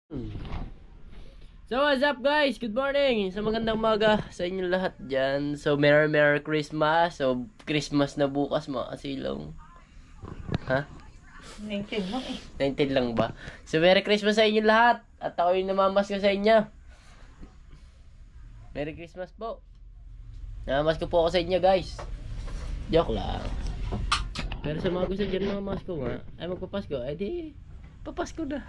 So what's up guys? Good morning! So magandang umaga sa inyo lahat dyan. So Merry Christmas. So Christmas na bukas mga kasilong. Ha? 19 lang eh. 19 lang ba? So Merry Christmas sa inyo lahat. At ako yung namamas ko sa inyo. Merry Christmas po. Namamas ko po ako sa inyo guys. Joke lang. Pero sa mga gusto dyan namamas ko nga, ay magpapasko, ay di papasko na.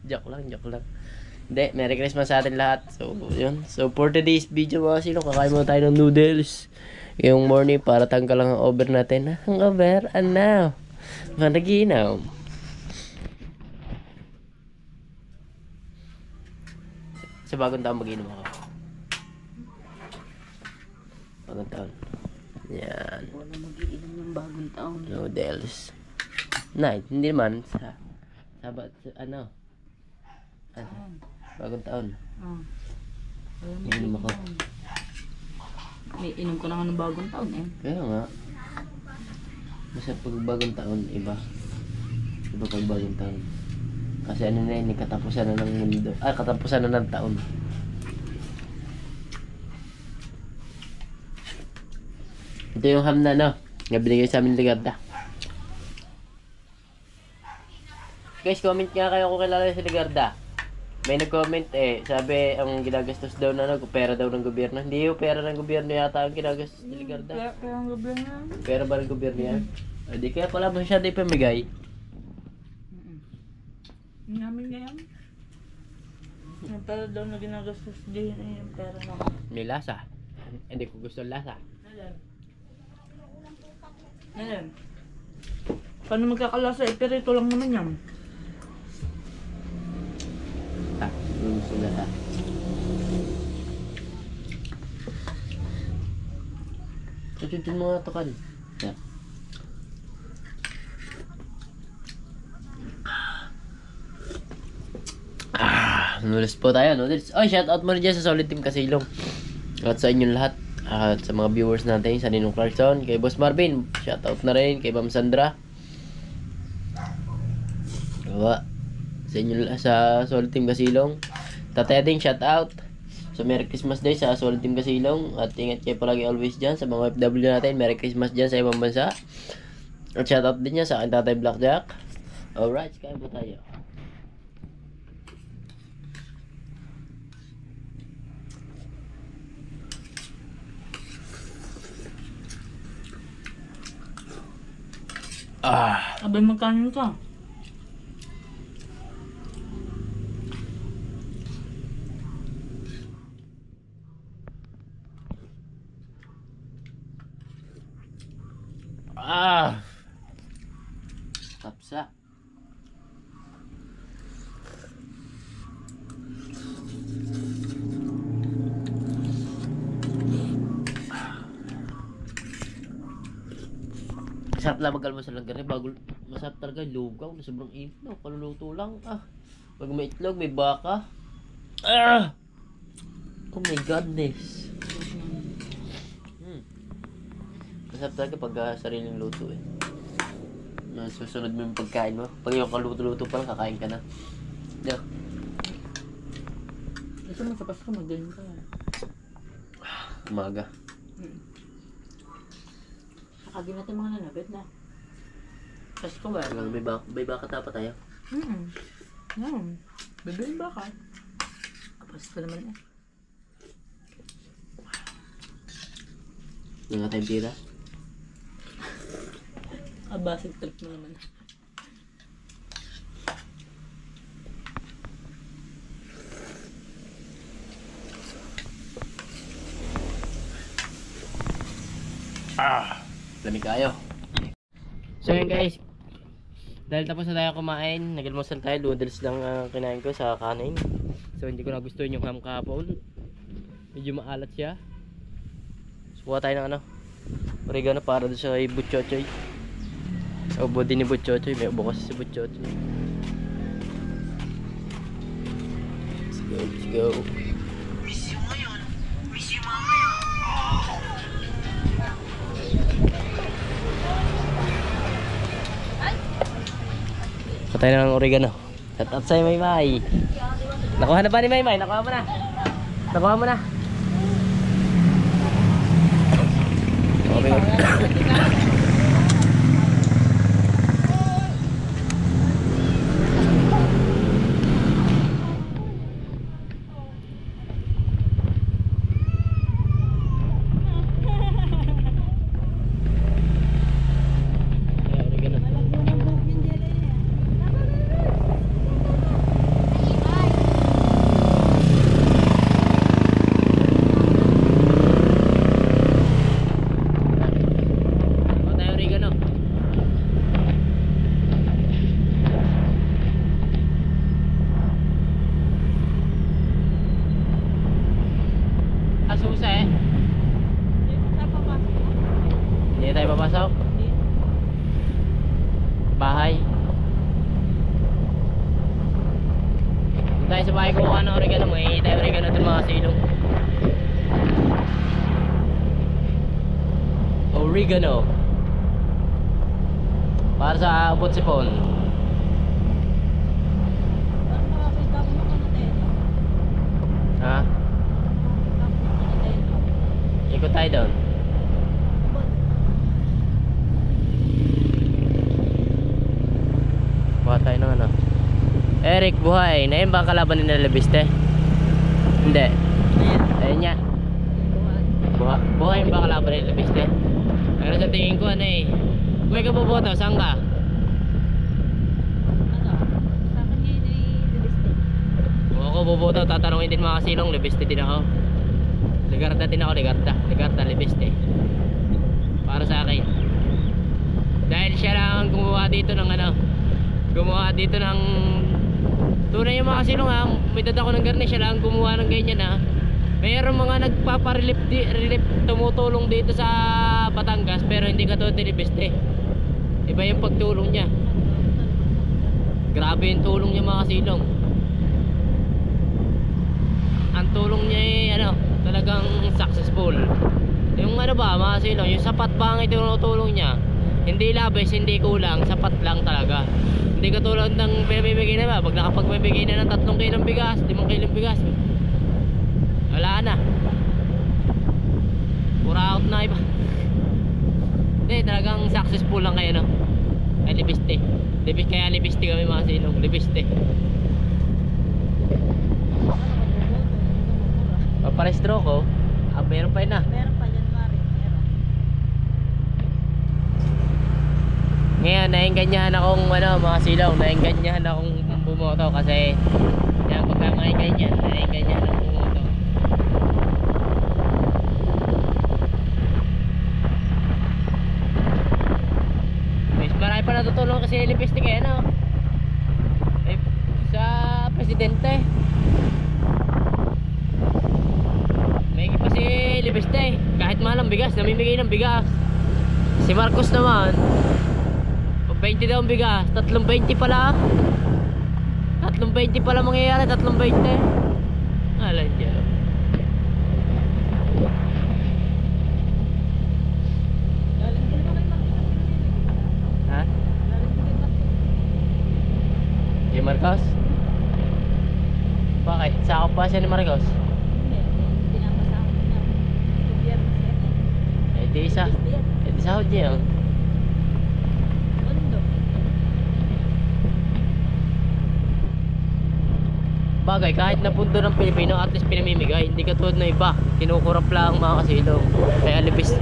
Joke lang. Hindi, Merry Christmas sa atin lahat. So, yun. So, for today's video mga silo, kakain muna tayo ng noodles. Yung morning para tanggal lang ang over natin. Ang over, ano? Managinaw. Sa bagong taon mag-inom ako. Bagong taon. Yan. Wala mag-iinom ng bagong taon. Noodles. Night, hindi naman. Ano? Bagong taon. Inom ako. May inom ko na nga ng bagong taon eh. Kaya nga. Basta pag bagong taon, iba. Iba pag bagong taon. Kasi ano na yun, katapusan na ng mundo. Katapusan na ng taon. Ito yung ham na no, nga binigay sa amin Ligarda. Guys, comment nga kayo kung kilala si Ligarda. May nag-comment sabi ang ginagastos daw na pera daw ng gobyerno. Hindi yung pera ng gobyerno yata ang ginagastos ni Ligarda. Pera ng gobyerno. Pera ba ng gobyerno yan? Di kaya pala masyado ipamigay. Namin nga yan. Yung pera daw na ginagastos din yung pera na. May lasa. Hindi ko gusto lasa. Ayan. Paano magkakalasa eh? Pero ito lang naman yan. Gusto lasa. Tututin mo nga ito kan. Yeah. Noodles po tayo, noodles. Oh, shout out mo rin dyan sa Solid Team Kasilong. At sa inyong lahat. At sa mga viewers natin, sa Ninong Clarkson, kay Boss Marvin, shout out na rin, kay Ma'am Sandra. Gawa. Sa inyo sa Solid Team Kasilong. Tatay Ding, shout out. So Merry Christmas Day sa Solid Team Kasilong. At ingat kayo palagi always dyan sa mga OFW natin. Merry Christmas dyan sa ibang bansa. At shout out din niya sa aking tatay Blackjack. Alright, kain po tayo. Abay magkanin ka. Tapsa. Masarap lang mag-almusal ng ganito bago masarap talaga yung lugaw na sobrang init no, paluluto lang pag may itlog, may baka oh my godness masarap talaga pag sariling luto susunod mo yung pagkain mo pag yung kaluto-luto pa lang kakain ka na yeah. Ito mo sa Pasko mag-ganyan ka. Umaga Sakagin natin mga nanabit na. Pasko ba? May baka tapat tayo. Yan. Bibili ba ka? Pasko naman eh. Yung nga tayong tira. Abasig trip mo naman. Lamig kayo. So yun guys, dahil tapos na tayo kumain, nag-almusal tayo, noodles lang kinain ko sa kanin. So hindi ko nagustuhan yung ham kahapon. Medyo maalat siya. Sukuha tayo ng oregano para doon sa butchochoy. Sa ubo din ni butchochoy, may ubo kasi si butchochoy. Let's go. Patay na ng oregano. Shout out sa'yo, Maymay. Nakuha na ba ni Maymay? Nakuha mo na. Nakuha mo na. Okay. Susi. Hindi tayo papasok. Bahay. Doon tayo sa bahay ko ng oregano. May tayo oregano doon mga silong. Oregano. Para sa abot sipon. Ha? Ikot tayo doon. Buha tayo ng ano. Eric, buhay. Nain ba ang kalaban ni Nalabiste? Hindi. Ayun niya. Buhay ba ang kalaban ni Nalabiste? Pero sa tingin ko ano eh. May kaboboto, saan ka? Kung ako boboto, tatanungin din mga silong. Nalabiste din ako. Ligarda din ako, Ligarda, Libiste. Para sa akin. Dahil siya lang gumawa dito ng ano, gumawa dito ng tunay yung mga silong ha. May dad ako ng garni, siya lang gumawa ng ganyan ha. Mayroong mga nagpaparelip tumutulong dito sa Batangas, pero hindi katulad ni Libiste. Iba yung pagtulong niya. Grabe yung tulong niya mga silong. Ang tulong niya eh ano, talagang successful. Yung ano ba mga silong, yung sapat ba ang itinutulong niya, hindi labis, hindi kulang, sapat lang talaga. Hindi katulad ng pinamimigay na ba, pag nakapagbibigay na ng 3 kilong bigas, 5 kilong bigas, wala na, pura out na iba. Hindi, talagang successful lang kayo no. Ay Libiste, kaya Libiste kami mga silong, Libiste. Paparestro ko, meron pa yun na. Meron pa dyan, Mari. Meron. Ngayon, nainganyahan akong ano, mga silaw, nainganyahan akong bumoto kasi yan, pagka maingganyan, nainganyahan akong bumoto. Marami pa natutulong kasi Libiste kaya no? Eh, sa presidente. May pa si Libiste, kahit mahal ang bigas, namimigay ng bigas. Si Marcos naman, pag 20 daw ang bigas, 3.20 pala. 3.20 pala mangyayari, 3.20. Alam niya. Ha? Si Marcos? Bakit? Sakop ba siya ni Marcos? Di isa. Di sahod niya. Bagay, kahit napunto ng Pilipino, at least pinamimigay. Hindi katulad ng iba. Kinukurap lang mga kasilong. Kaya Libiste.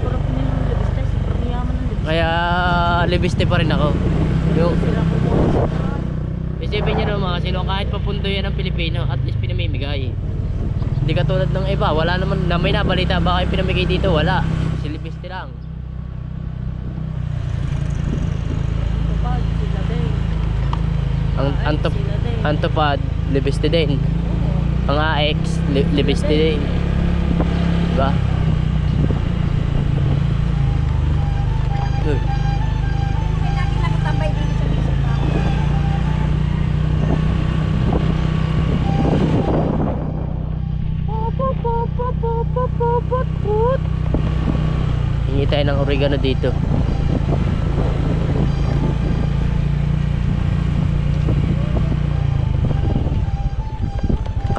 Kaya Libiste pa rin ako. Yung isipin nyo naman mga kasilong, kahit papunto yan ng Pilipino, at least pinamimigay. Hindi katulad ng iba. Wala naman, na may nabalita ba kayo pinamigay dito? Wala. Si Libiste lang. Ang tupad, Libiste din. Ang AX, Libiste din. Diba? Uy. Hingi tayo ng oregano dito.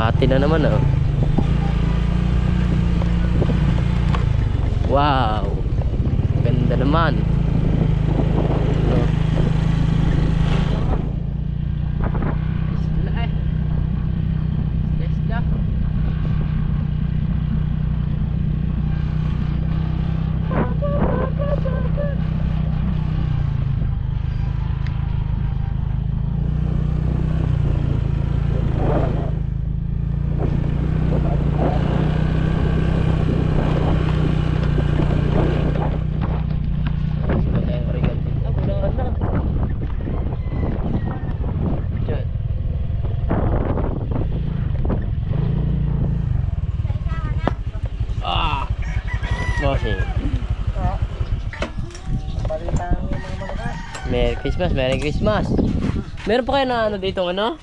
Makati na naman oh. Wow, ganda naman. Oh. Tesla. Merry Christmas, Merry Christmas. Meron pa kayo na ano dito ano?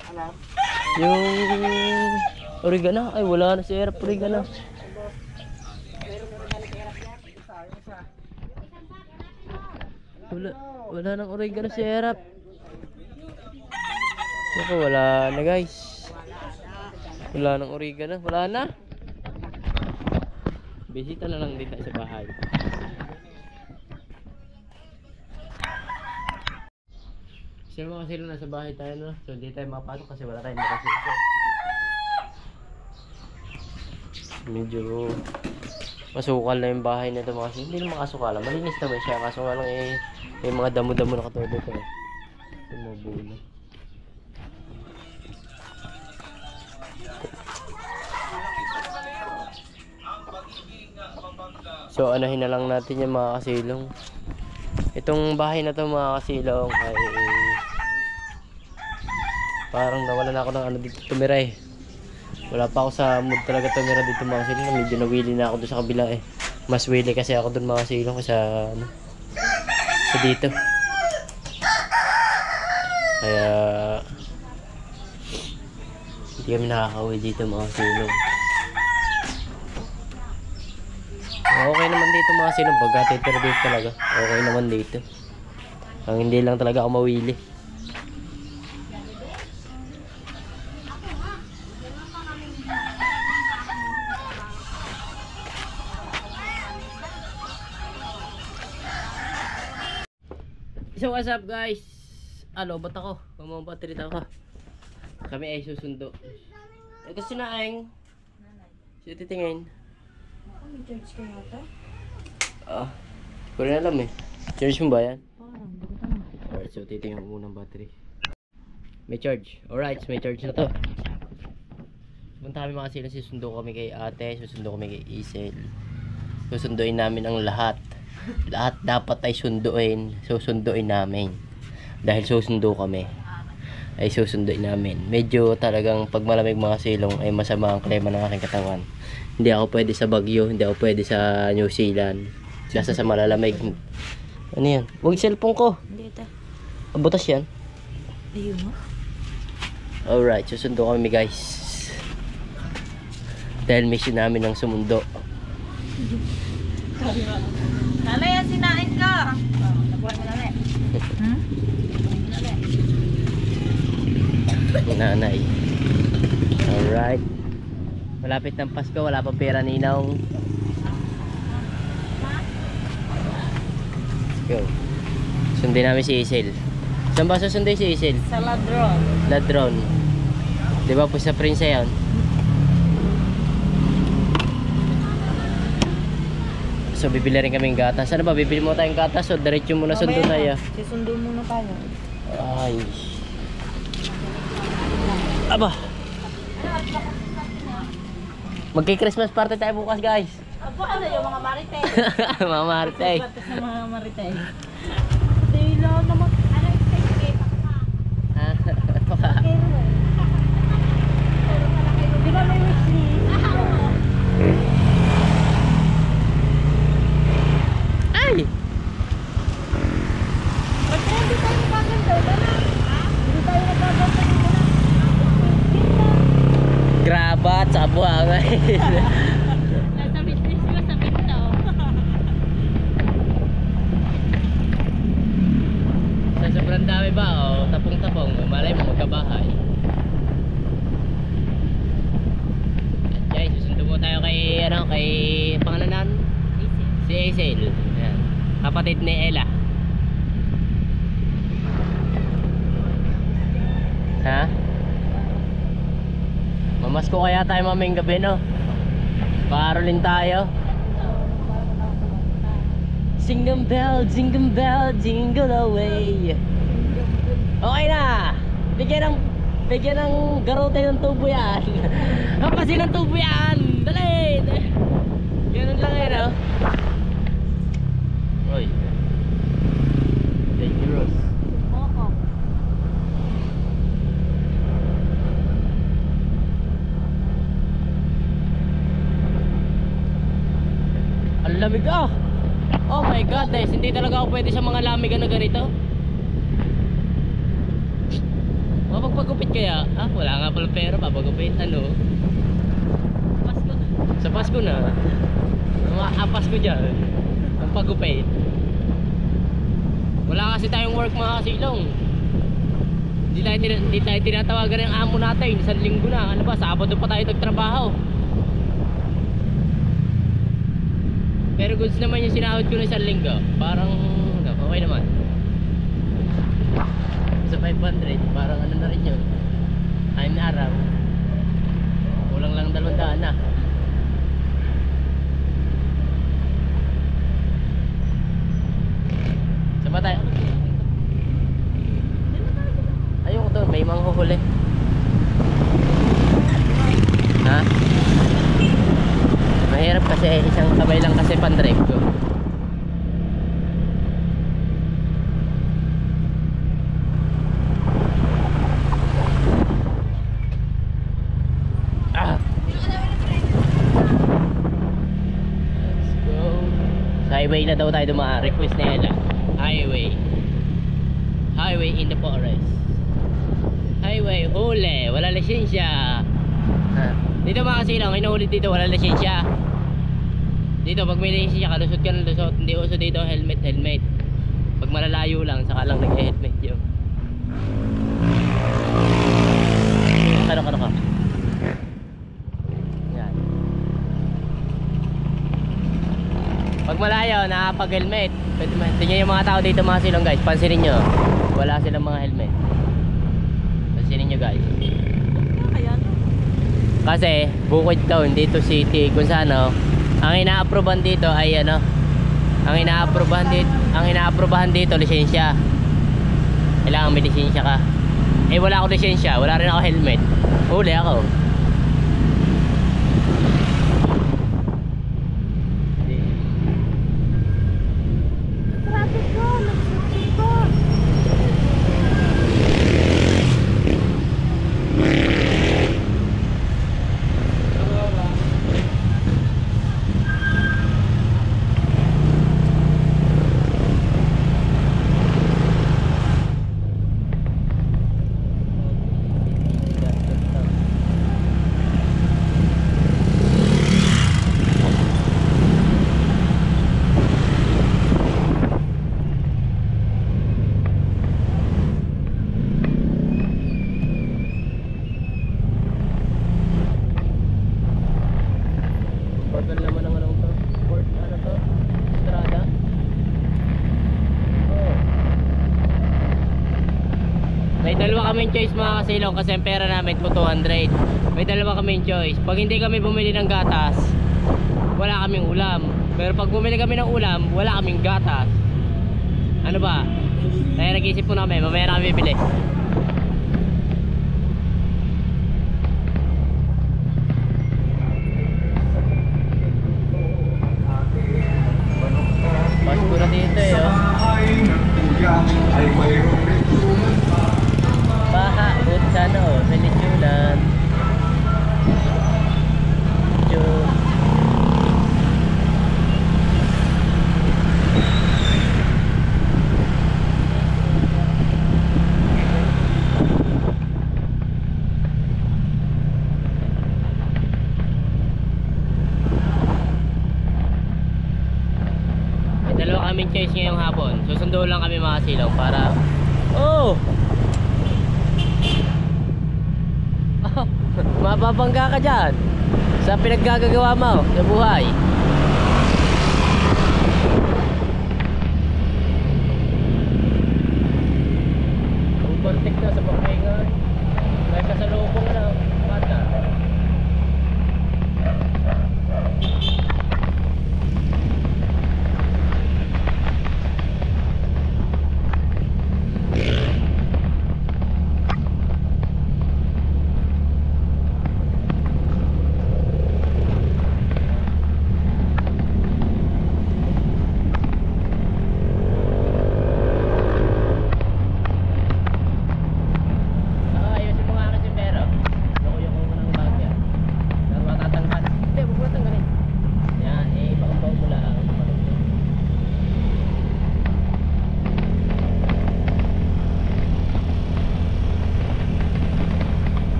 Yung oregano. Ay wala na si Erap oregano. Wala nang oregano si Erap. Naku, wala na guys. Wala nang oregano, wala na. Bisita na lang dito sa bahay. Kasi mga sila nasa bahay tayo no. So hindi tayo makapasok kasi wala tayong makasok. Medyo masukal na yung bahay na ito mga sila. Hindi na makasukalan. Malinis naman siya. Kaso nga lang yung mga damo-damo na katulad ito eh. Tumubulo. So anahin na lang natin yung mga kasilong. Itong bahay na to mga kasilong ay parang nawala na ako ng ano dito tumira eh. Wala pa ako sa mood talaga tumira dito mga kasilong. Medyo nawili na ako doon sa kabila eh. Mas wili kasi ako doon mga kasilong sa ano, sa dito. Kaya hindi kami nakakauwi dito mga kasilong. Okay naman dito mga silong pagka titira dito talaga. Okay naman dito. Ang hindi lang talaga ako mawili. So what's up guys? Alo, ba't ako? Pamampatrita ako. Kami ay susundo. Ito si Naeng. Siya titingin. May charge ka yata? Ko rin alam eh. Charge mo ba yan? Parang, hindi ko tanong. Alright, so titingnan ko muna ng battery. May charge. Alright, so may charge na to. Punta kami mga sila, susundo kami kay ate, susundo kami kay Isel. Susunduin namin ang lahat. Lahat dapat ay sunduin. Susunduin namin. Dahil susundo kami, ay susunduin namin. Medyo talagang pag malamig mga silong ay masama ang klima ng aking katawan. Hindi ako pwede sa Baguio, hindi ako pwede sa New Zealand. Nasa sa malalamig. Ano yan? Huwag cellphone ko. Hindi ito. Butas yan. Ayun mo? Alright, susundo kami guys. Dahil mission namin ang sumundo. Nanay, yan sinain ka! Nabuhan mo nanay. Nanay. Alright. Malapit ng Pasko, wala pang pera ni Inong. Let's go. Sundin namin si Isel. Saan ba susundin si Isel? Sa Ladron. Ladron. Di ba po sa Prince yan? So bibili rin kaming gatas. Ano ba? Bibili mo tayong gatas o diretso muna sundo tayo? Susundo muna tayo. Ay. Aba. Magki-Christmas party tayo bukas, guys. Aba, ano yung mga marites? Mga Marte. Sa mga marites. Dilo naman. Ano yung cake? Di ba may wish list? Ay! Ba't hindi tayo magaganda? Wala na. Hindi tayo magaganda dito na. Grabat sa buhangay. Nasa business ko sa Pinto. Sa sobrang dami ba? O, tapong-tapong. Malay mo magkabahay. Hazel. Ayan. Kapatid ni Ella. Ha? Mamasko kaya tayo mamayang gabi, no? Parolin tayo. Jingle bell, jingle away. Okay na. Bigyan ng garote ng tubo yan. Hampasin ng tubo yan. Dali. Ganun lang eh, no? Oy. Dangerous. Oo. Ang lamig ah. Oh my god guys, hindi talaga ako pwede sa mga lamig na ganito. Mapagpagupit kaya? Ah, wala nga pala pera, papagupit. Ano? Pasko na. Sa Pasko na. Maapas ko dyan. Ang pagupit. Wala kasi tayong work mga kasilong. Hindi tayo tinatawagan ng amo natin. Isang linggo na. Ano ba? Sabado pa tayo nagtrabaho. Pero goods naman yung sinahod ko na isang linggo. Parang okay naman. Sa 500, parang ano na rin yun. Ayun na araw. Kulang lang 200 na. Saan ba tayo? Ayoko doon, may manghuhuli. Ha? Mahirap kasi isang kabay lang kasi pan-drive ko. Ah. Let's go. Sa highway na daw tayo dumaan. Request ni Ella. Highway in the forest. Highway huli. Wala lisensya. Dito mga kasilang, hinuhuli dito, wala lisensya. Dito pag may lisensya ka, lusot ka ng lusot. Hindi uso dito helmet. Pag malalayo lang, saka lang nag-helmet yun. Kano ka? Yan. Pag malayo, nakapag-helmet. Tingnan yung mga tao dito mga silong guys. Pansinin nyo, wala silang mga helmet. Pansinin nyo guys. Kaya no? Kasi bukid town dito city kung saan ang ina-approvean dito ay ano, ang ina-approvean dito lisensya. Kailangan may lisensya ka. Eh wala ako lisensya, wala rin ako helmet. Huli ako. Traffic ko, nagsusok ko. Bagal naman ang ano to? Port, ano to? Estrada? Oh. May dalawa kaming choice mga kasilong kasi ang pera namin po 200. May dalawa kaming choice. Pag hindi kami bumili ng gatas, wala kaming ulam. Pero pag bumili kami ng ulam, wala kaming gatas. Ano ba? Kaya nag-isip po namin, mamaya na kami bibili. Pasko na dito eh, oh. Baha, buti sana oh, sa litsunan. Dalawa kaming choice ngayong hapon. Susundo lang kami mga silong para mapapangga ka dyan sa pinaggagawa mo sa buhay.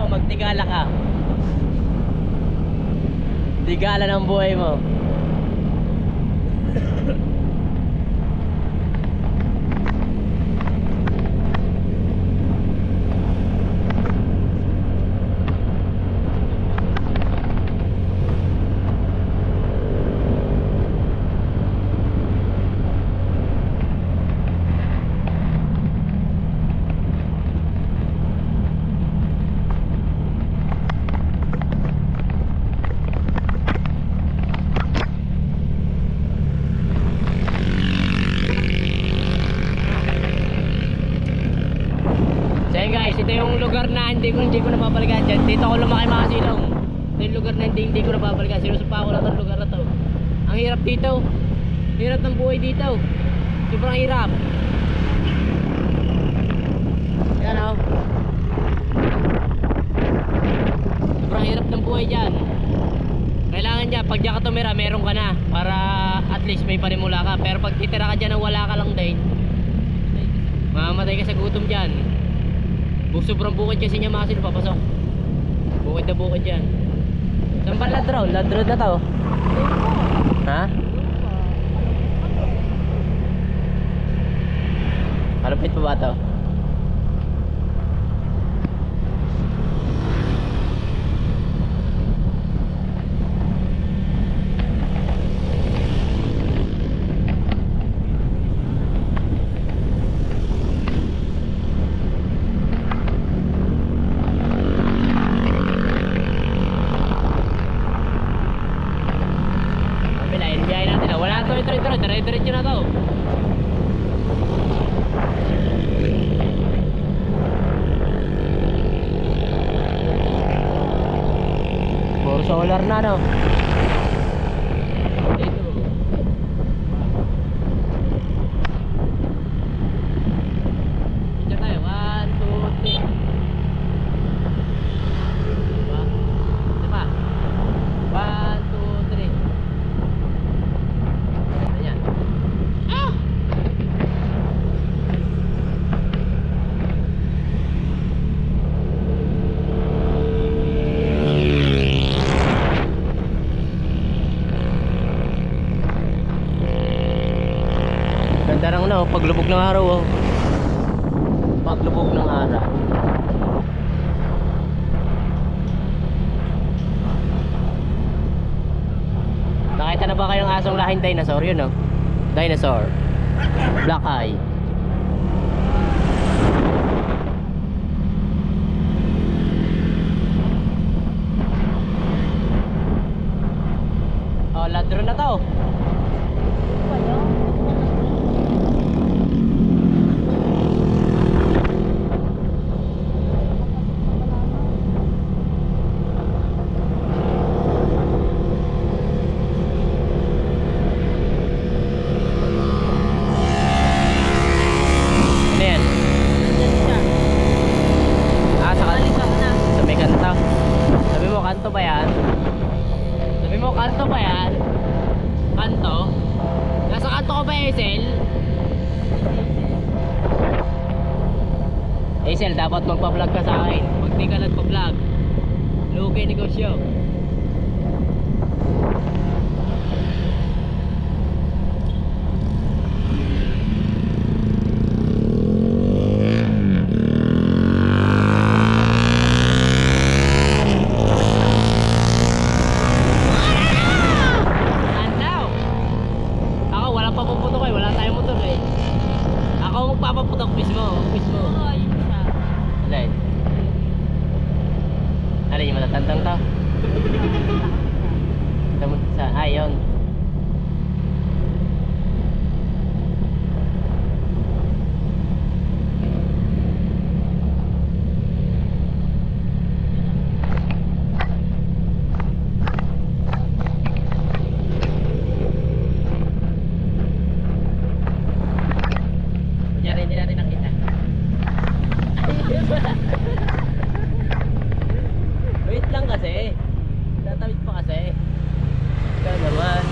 magtigala ka. Tigala ng buhay mo. So yun guys, ito yung lugar na hindi ko napapalikan dyan. Dito ako lumaki mga silong. Ito yung lugar na hindi ko napapalikan. Sinusupa ko lang itong lugar na to. Ang hirap dito. Hirap ng buhay dito. Sobrang hirap. Yan o. Sobrang hirap ng buhay dyan. Kailangan dyan, pag dyan ka tumira, meron ka na. Para at least may panimula ka. Pero pag titira ka dyan na wala ka lang din, mamamatay ka sa gutom dyan. Sobrang bukid kasi niya masin papasok. Bukid na bukid yan. Saan ba ladron? Ladron na to. Ha? Malapit pa ba to? Dire-diretso na to. Puro solar na no. Dito. Diyan tayo. 1, 2, 3. Diba? Diba? 1, 2, 3. Ganda ng no, paglubog ng araw oh. Paglubog ng araw. Nakita na ba kayong asong lahing dinosaur yun no? Dinosaur. Black eye. Oh, ladro na to. Kanto ba yan? Sabi mo, kanto ba yan? Kanto? Nasa kanto ko ba, Hazel? Hazel, dapat magpa-vlog ka sa akin. Pag di ka nagpa-vlog, lugi negosyo. Papaputok mismo. Oo, yun siya. Alay. Alay, yung matatantang to. Ayun. Hindi natin nakita. Wait lang kasi. Tatawid pa kasi. Ikaw naman.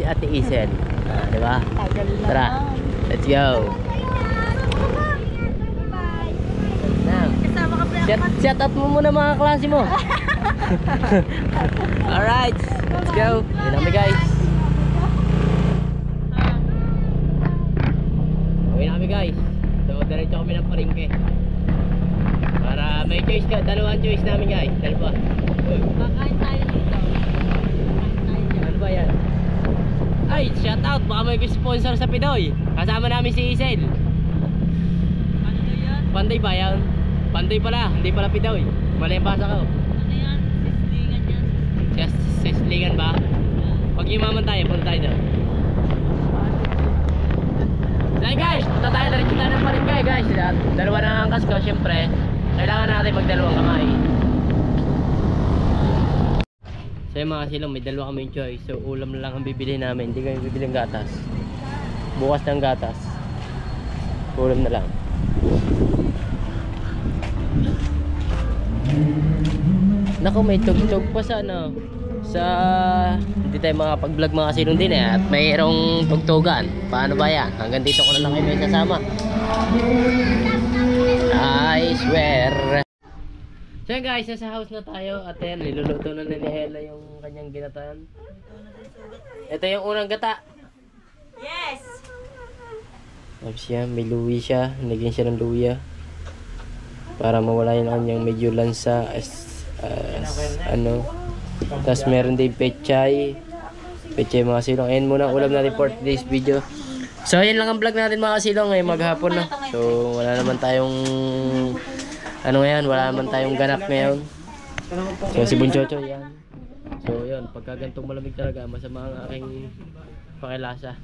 Ate Isel. Di ba? Tagal na. Tara, let's go. Kasama ka pre. Shout out mo muna mga klase mo. Alright, let's go. Yun kami guys. Uwi na kami guys. So diretso kami ng palengke. Para may choice ka, dalawang choice namin guys. Dalawa. Kakain tayo dito. Ano ba yan? Ay, shout out. Baka may sponsor sa Pinoy. Kasama namin si Isel. Ano na yan? Panday ba yan? Panday pala, hindi pala Pinoy. Mali ang basa ko. Ano yan? Sislingan yan. Just sislingan ba? Pag yumaman tayo, punta tayo doon. Dahil guys, punta tayo na rin kita ng palengke guys. Dalawa na ang angkas ko, syempre. Kailangan natin magdalawang kamay. So yung mga silong, may dalawa kami yung choice. So ulam na lang ang bibili namin. Hindi kami bibili ng gatas. Bukas ng gatas. Ulam na lang. Naku, may tugtog pa sa ano. Sa hindi tayo makapag-vlog mga silong din eh. At mayroong tugtugan. Paano ba yan? Hanggang dito ko na lang kayo may sasama. I swear. So yun guys, nasa house na tayo. At yan, niluluto na ni Hela yung kanyang ginataan. Ito yung unang gata. Yes! Tapos yan, may luwi siya. Naging siya ng luya. Para mawala yung kanyang medyo lansa. Ano. Tapos meron din pechay. Pechay mga silong. Ayan muna ulam natin for today's video. So ayan lang ang vlog natin mga silong. Ngayon maghapon na. So wala naman tayong ano ngayon. Wala naman tayong ganap ngayon. So si Bunchocho yan. So yun. Pagka gantong malamig talaga. Masama ang aking pakilasa.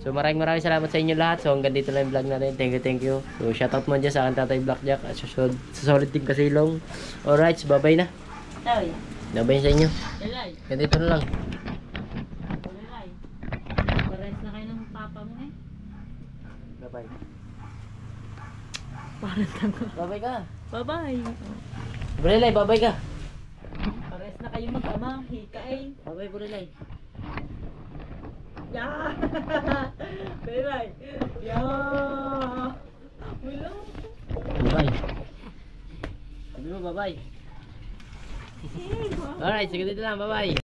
So maraming salamat sa inyo lahat. So hanggang dito lang yung vlog natin. Thank you. So shoutout mo dyan sa akin Tatay Blackjack. At sa solid team kasilong. Alright, bye bye na. Ay. Bye sa inyo. Dalay. Hanggang dito na lang. Dalay. Pares na kayo ng papa mo eh. Bye bye. Parang tanga. Bye bye ka. Bye-bye. Brelay, bye bye ka. Pares na kayo mag-ama. Hika eh. Bye bye Brelay. Yeah! Dalay. Yeah! Wala. Bye bye. Sabi mo bye bye. Alright, sige dito lang. Bye bye.